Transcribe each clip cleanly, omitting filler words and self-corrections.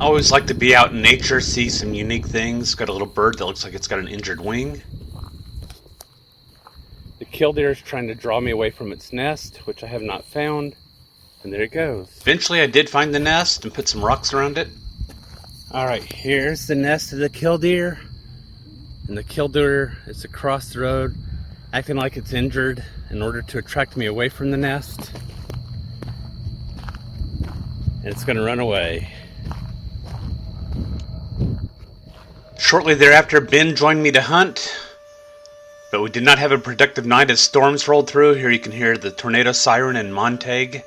I always like to be out in nature, see some unique things. Got a little bird that looks like it's got an injured wing. The killdeer is trying to draw me away from its nest, which I have not found. And there it goes. Eventually I did find the nest and put some rocks around it. Alright, here's the nest of the killdeer. And the killdeer is across the road, acting like it's injured in order to attract me away from the nest. And it's going to run away. Shortly thereafter, Ben joined me to hunt, but we did not have a productive night as storms rolled through. Here you can hear the tornado siren in Montague.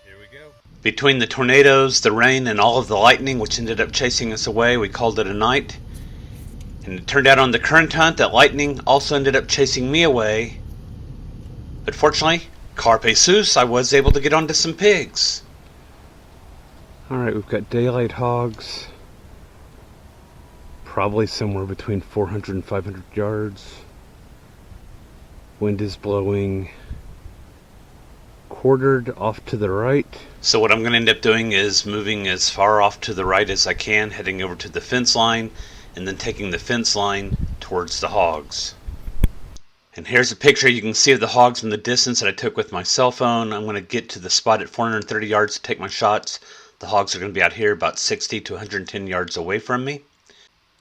Here we go. Between the tornadoes, the rain, and all of the lightning, which ended up chasing us away, we called it a night. And it turned out on the current hunt that lightning also ended up chasing me away. But fortunately, carpe sus, I was able to get onto some pigs. Alright, we've got daylight hogs. Probably somewhere between 400 and 500 yards. Wind is blowing quartered off to the right. So what I'm going to end up doing is moving as far off to the right as I can, heading over to the fence line, and then taking the fence line towards the hogs. And here's a picture you can see of the hogs from the distance that I took with my cell phone. I'm going to get to the spot at 430 yards to take my shots. The hogs are going to be out here about 60 to 110 yards away from me.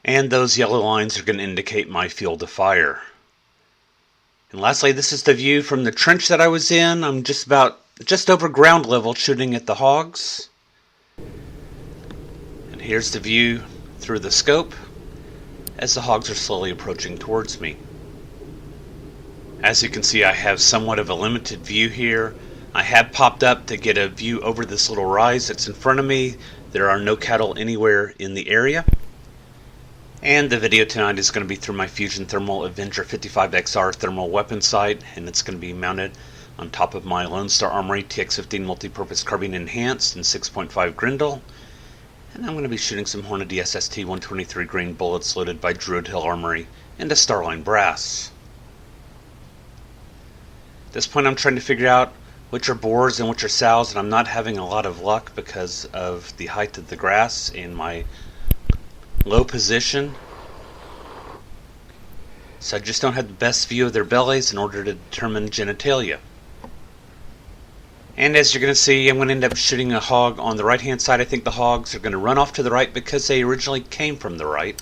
And those yellow lines are going to indicate my field of fire. And lastly, this is the view from the trench that I was in. I'm just over ground level shooting at the hogs. And here's the view through the scope as the hogs are slowly approaching towards me. As you can see, I have somewhat of a limited view here. I have popped up to get a view over this little rise that's in front of me. There are no cattle anywhere in the area. And the video tonight is going to be through my Fusion Thermal Avenger 55XR thermal weapon sight, and it's going to be mounted on top of my Lone Star Armory TX15 multi-purpose carbine enhanced in 6.5 Grendel. And I'm going to be shooting some Hornady SST 123 grain bullets loaded by Druid Hill Armory into Starline brass. At this point I'm trying to figure out which are boars and which are sows, and I'm not having a lot of luck because of the height of the grass and my low position. So I just don't have the best view of their bellies in order to determine genitalia. And as you're going to see, I'm going to end up shooting a hog on the right hand side. I think the hogs are going to run off to the right because they originally came from the right.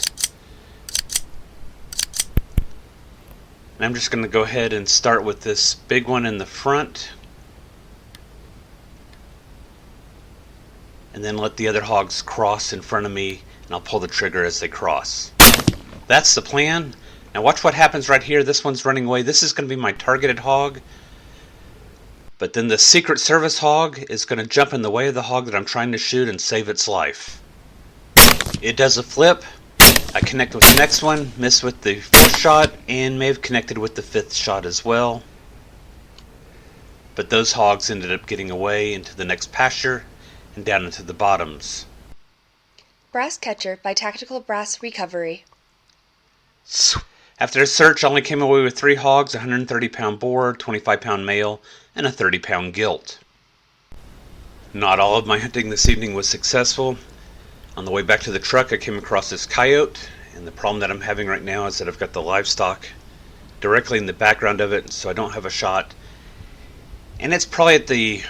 And I'm just going to go ahead and start with this big one in the front. And then let the other hogs cross in front of me, and I'll pull the trigger as they cross. That's the plan. Now watch what happens right here. This one's running away. This is going to be my targeted hog. But then the Secret Service hog is going to jump in the way of the hog that I'm trying to shoot and save its life. It does a flip. I connect with the next one, miss with the fourth shot, and may have connected with the fifth shot as well. But those hogs ended up getting away into the next pasture and down into the bottoms. Brass Catcher by Tactical Brass Recovery. After a search, I only came away with 3 hogs, a 130-pound boar, 25-pound male, and a 30-pound gilt. Not all of my hunting this evening was successful. On the way back to the truck, I came across this coyote, and the problem that I'm having right now is that I've got the livestock directly in the background of it, so I don't have a shot. And it's probably at the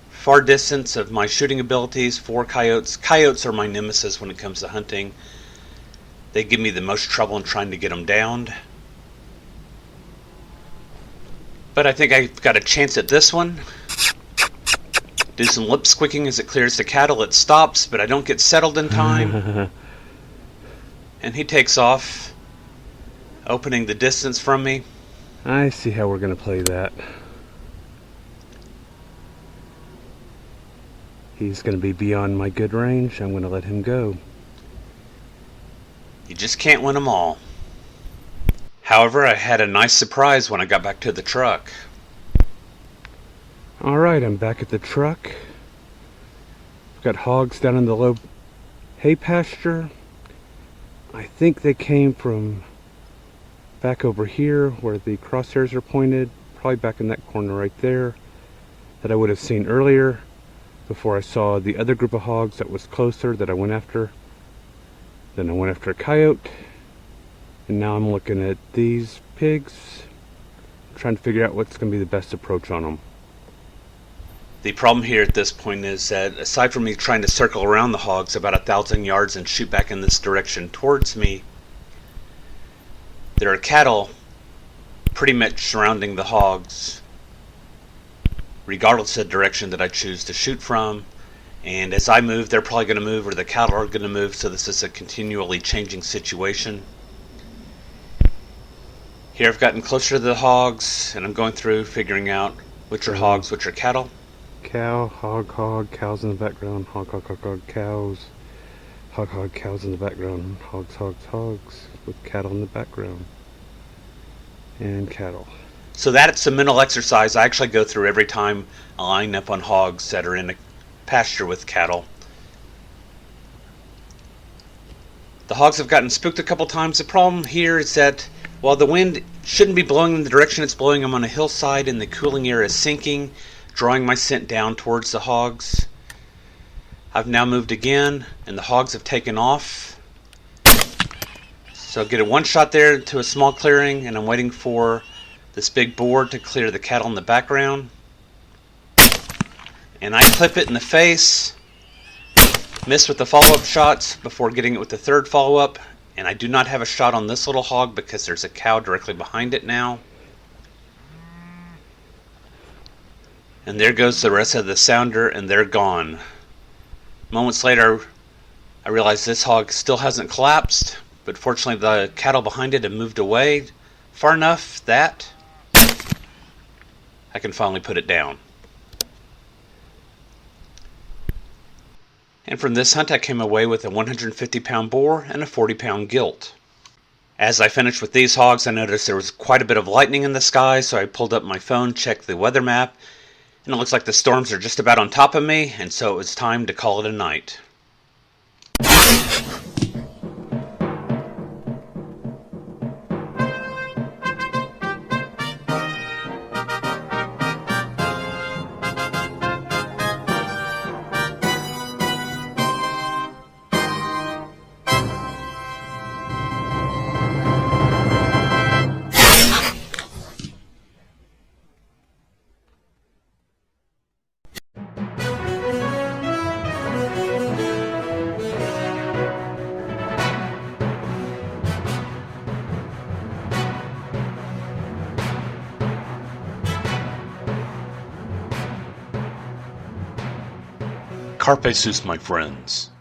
far distance of my shooting abilities for coyotes. Coyotes are my nemesis when it comes to hunting. They give me the most trouble in trying to get them downed. But I think I've got a chance at this one. Do some lip squeaking as it clears the cattle. It stops, but I don't get settled in time. And he takes off, opening the distance from me. I see how we're going to play that. He's going to be beyond my good range. I'm going to let him go. You just can't win them all. However, I had a nice surprise when I got back to the truck. Alright, I'm back at the truck. I've got hogs down in the low hay pasture. I think they came from back over here where the crosshairs are pointed. Probably back in that corner right there that I would have seen earlier. before I saw the other group of hogs that was closer that I went after. Then I went after a coyote. And now I'm looking at these pigs, trying to figure out what's going to be the best approach on them. The problem here at this point is that aside from me trying to circle around the hogs about 1,000 yards and shoot back in this direction towards me, there are cattle pretty much surrounding the hogs, regardless of the direction that I choose to shoot from. And as I move, they're probably going to move, or the cattle are going to move, so this is a continually changing situation. Here I've gotten closer to the hogs, and I'm going through figuring out which are hogs, which are cattle. Cow, hog, cows in the background, hog, cows, hog, cows in the background, hogs, with cattle in the background, and cattle. So that's a mental exercise I actually go through every time I line up on hogs that are in a pasture with cattle. The hogs have gotten spooked a couple times. The problem here is that while the wind shouldn't be blowing in the direction it's blowing, I'm on a hillside and the cooling air is sinking, drawing my scent down towards the hogs. I've now moved again, and the hogs have taken off. So I get a one shot there to a small clearing, and I'm waiting for this big board to clear the cattle in the background. And I clip it in the face, miss with the follow-up shots before getting it with the third follow-up, and I do not have a shot on this little hog because there's a cow directly behind it now. And there goes the rest of the sounder, and they're gone. Moments later, I realize this hog still hasn't collapsed, but fortunately the cattle behind it have moved away far enough that I can finally put it down. And from this hunt I came away with a 150-pound boar and a 40-pound gilt. As I finished with these hogs, I noticed there was quite a bit of lightning in the sky, so I pulled up my phone, checked the weather map, and it looks like the storms are just about on top of me, and so it was time to call it a night. Carpe sus, my friends.